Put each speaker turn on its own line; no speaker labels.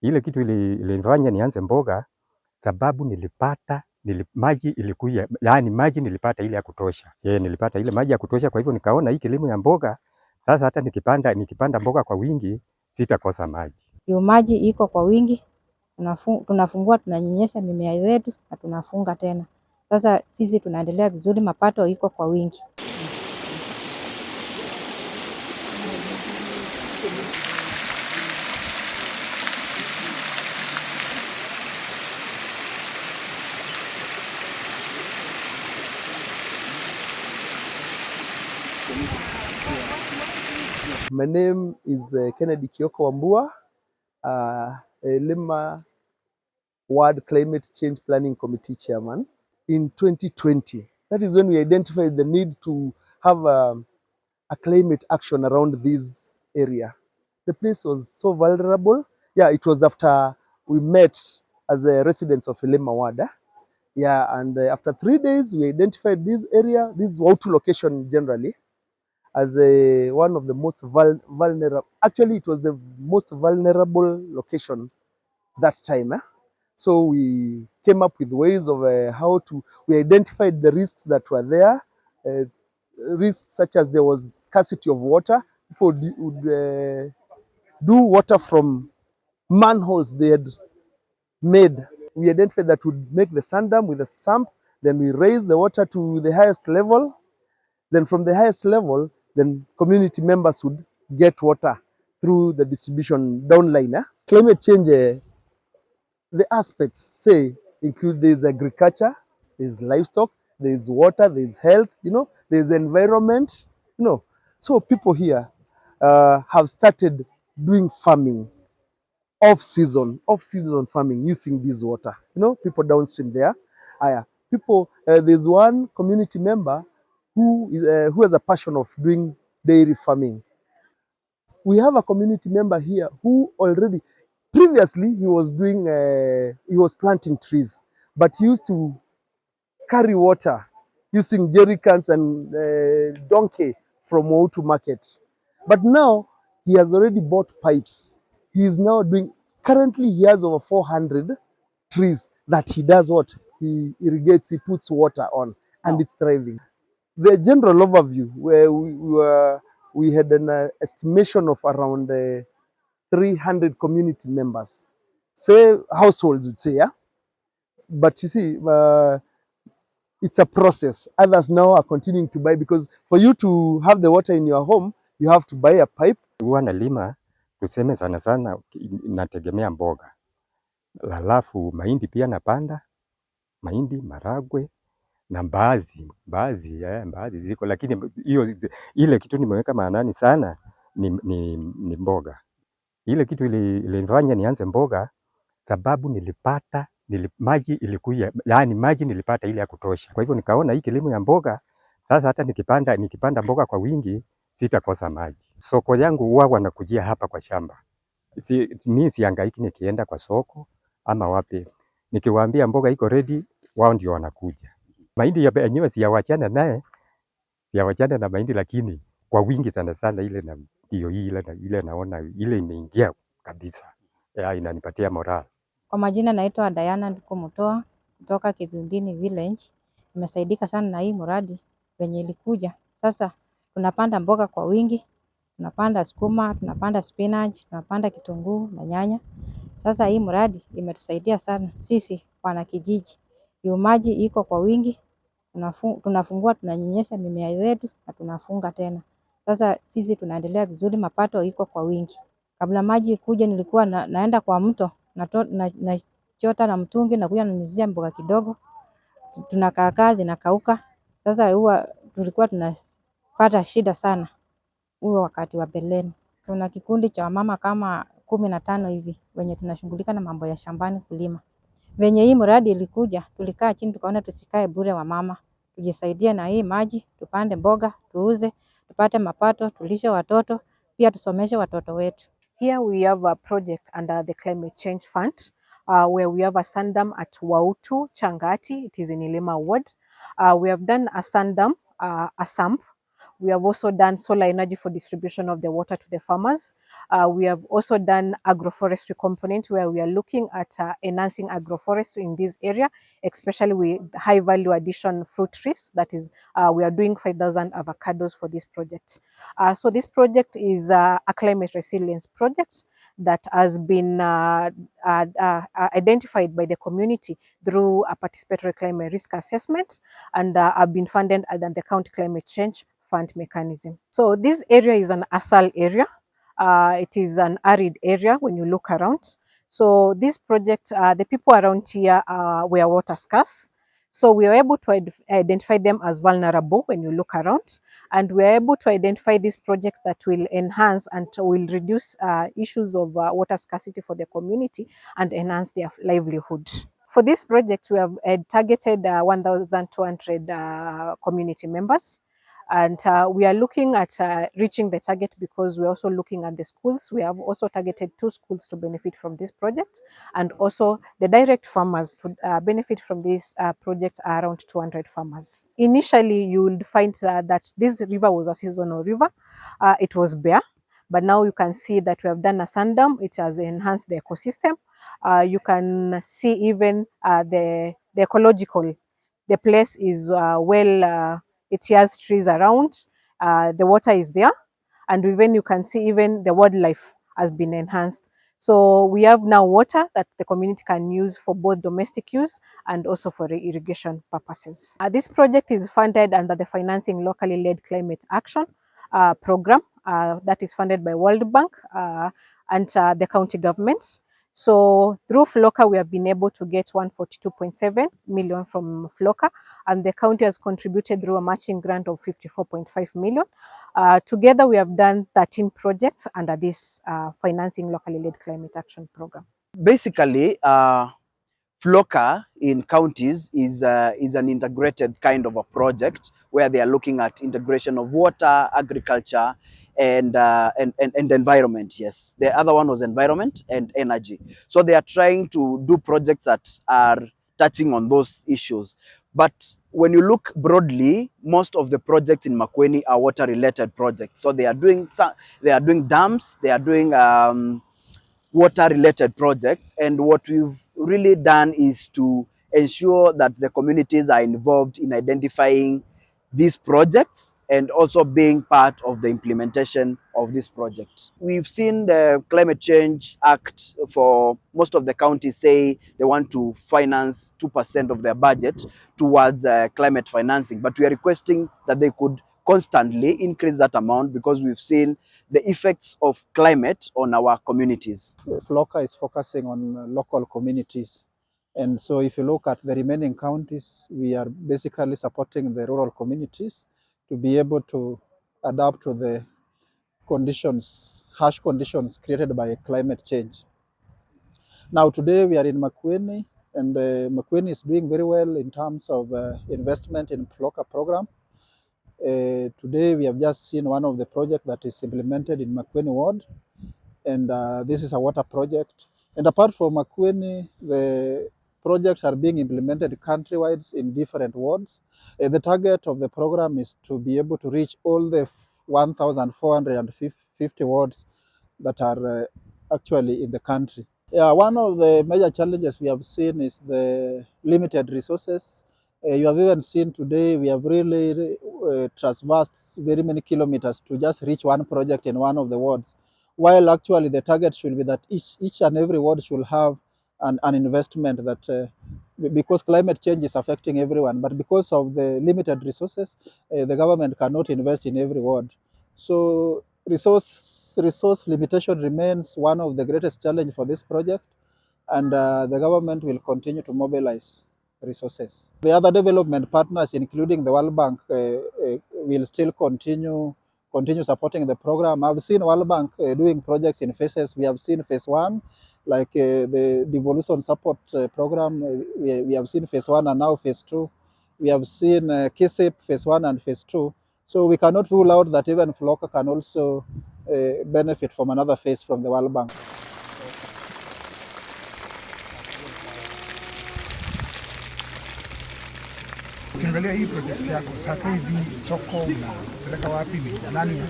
Ile kitu ilifanya nianze mboga sababu maji ilikuja, yani maji nilipata ile ya kutosha. Nilipata ile maji ya kutosha, kwa hivyo nikaona hii kilimo ya mboga sasa hata nikipanda mboga kwa wingi sitakosa maji.
Hiyo maji iko kwa wingi, tunafungua tunanyonyesha mimea zetu na tunafunga tena. Sasa sisi tunaendelea vizuri, mapato iko kwa wingi.
My name is Kennedy Kioko Wambua, Lima Ward Climate Change Planning Committee Chairman. In 2020, that is when we identified the need to have a climate action around this area. The place was so vulnerable. Yeah, it was after we met as residents of Lima Ward. Yeah, and after 3 days, we identified this area, this Wautu location generally, as one of the most vulnerable. Actually, it was the most vulnerable location that time. So we came up with ways of we identified the risks that were there, risks such as there was scarcity of water. People would do water from manholes they had made. We identified that would make the sand dam with a sump, then we raise the water to the highest level. Then from the highest level, then community members would get water through the distribution downline. Climate change, the aspects say include there's agriculture, there's livestock, there's water, there's health, there's environment, So people here have started doing farming, off-season farming using this water. People downstream there. There's one community member who has a passion of doing dairy farming. We have a community member here who already, previously he was planting trees, but he used to carry water using jerry cans and donkey from Wautu market. But now he has already bought pipes. He is now currently he has over 400 trees that he does what? He irrigates, he puts water on, and it's thriving. The general overview, where we had an estimation of around 300 community members, say households would say, yeah. But you see, it's a process. Others now are continuing to buy, because for you to have the water in your home, you have to buy a pipe.
Huwa nalima tuseme sana nategemea mboga. Halafu mahindi pia napanda, mahindi, maragwe na mbaazi ziko, lakini ile kitu nimeweka maanani sana ni mboga. Ile kitu ilifanya nianze mboga sababu maji ilikuja, yani maji nilipata ile ya kutosha. Kwa hivyo nikaona hii kilimo ya mboga sasa hata nikipanda mboga kwa wingi sitakosa maji. Soko yangu huwa wanakujia hapa kwa shamba. Mimi sihangaiki nikienda kwa soko ama wapi. Nikiwaambia mboga iko ready, wao ndio wanakuja. Mahindi yenyewe siyawachana na mahindi, lakini kwa wingi sana ile na ndio ile naona ile imeingia kabisa. Inanipatia morale.
Kwa majina naitwa Diana Ndukumutoa kutoka Kilungu village. Nimesaidika sana na hii mradi wenye ilikuja. Sasa tunapanda mboga kwa wingi, tunapanda sukuma, tunapanda spinach, tunapanda kitunguu na nyanya. Sasa hii mradi imetusaidia sana sisi wana kijiji. Hiyo maji iko kwa wingi, tunafungua tunanyonyesha mimea zetu na tunafunga tena. Sasa sisi tunaendelea vizuri, mapato iko kwa wingi. Kabla maji ikuje nilikuwa naenda kwa mto na chota na mtungi na kuja nanyunyizia mboga kidogo. Tunakaa zinakauka. Sasa huwa tulikuwa tunapata shida sana huo wakati wa beleni. Tuna kikundi cha mama kama 15 hivi wenye tunashughulika na mambo ya shambani kulima. Venye hii mradi ilikuja, tulikaa chini tukaona tusikae bure wa mama. Tujisaidie na hii maji, tupande mboga, tuuze, tupate mapato, tulishe watoto, pia tusomeshe watoto wetu.
Here we have a project under the Climate Change Fund, where we have a sand dam at Wautu, Changati. It is in Lima Ward. We have done a sand dam, a sump, We have also done solar energy for distribution of the water to the farmers. We have also done agroforestry component, where we are looking at enhancing agroforestry in this area, especially with high value addition fruit trees. That is, we are doing 5,000 avocados for this project. So this project is a climate resilience project that has been identified by the community through a participatory climate risk assessment, and have been funded under the county climate change fund mechanism. So this area is an ASAL area. It is an arid area when you look around. So this project, the people around here were water scarce. So we are able to identify them as vulnerable when you look around, and we are able to identify these projects that will enhance and will reduce issues of water scarcity for the community and enhance their livelihood. For this project, we have targeted 1,200 community members. And we are looking at reaching the target because we're also looking at the schools. We have also targeted 2 schools to benefit from this project, and also the direct farmers to benefit from this project are around 200 farmers. Initially, you will find that this river was a seasonal river. It was bare, but now you can see that we have done a sand dam. It has enhanced the ecosystem. You can see even the ecological. The place is it has trees around, the water is there, and even you can see even the wildlife has been enhanced. So we have now water that the community can use for both domestic use and also for irrigation purposes. This project is funded under the Financing Locally Led Climate Action program that is funded by World Bank and the county government. So through FLOCA, we have been able to get 142.7 million from FLOCA, and the county has contributed through a matching grant of 54.5 million. Together, we have done 13 projects under this Financing Locally Led Climate Action program.
Basically, FLOCA in counties is an integrated kind of a project where they are looking at integration of water, agriculture, and environment. Yes, the other one was environment and energy. So they are trying to do projects that are touching on those issues. But when you look broadly, most of the projects in Makueni are water-related projects. So they are doing dams, they are doing water-related projects, and what we've really done is to ensure that the communities are involved in identifying these projects and also being part of the implementation of this project. We've seen the Climate Change Act for most of the counties say they want to finance 2% of their budget towards climate financing, but we are requesting that they could constantly increase that amount because we've seen the effects of climate on our communities.
FLOCA is focusing on local communities. And so if you look at the remaining counties, we are basically supporting the rural communities to be able to adapt to the conditions, harsh conditions created by climate change. Now today we are in Makueni, and Makueni is doing very well in terms of investment in FLOCA program. Today we have just seen one of the projects that is implemented in Makueni ward, and this is a water project. And apart from Makueni, the projects are being implemented countrywide in different wards. The target of the program is to be able to reach all the 1,450 wards that are actually in the country. Yeah, one of the major challenges we have seen is the limited resources. You have even seen today we have really traversed very many kilometers to just reach one project in one of the wards, while actually the target should be that each and every ward should have an investment that, because climate change is affecting everyone, but because of the limited resources, the government cannot invest in every ward. So resource limitation remains one of the greatest challenge for this project, and the government will continue to mobilize resources. The other development partners, including the World Bank, will still continue supporting the program. I've seen World Bank doing projects in phases. We have seen phase 1, like the devolution support program. We have seen phase 1 and now phase 2. We have seen KSIP phase 1 and phase 2. So we cannot rule out that even FLOCA can also benefit from another phase from the World Bank.
Ukiangalia hii project yako sasa hivi, soko unapeleka wapi? Ni nani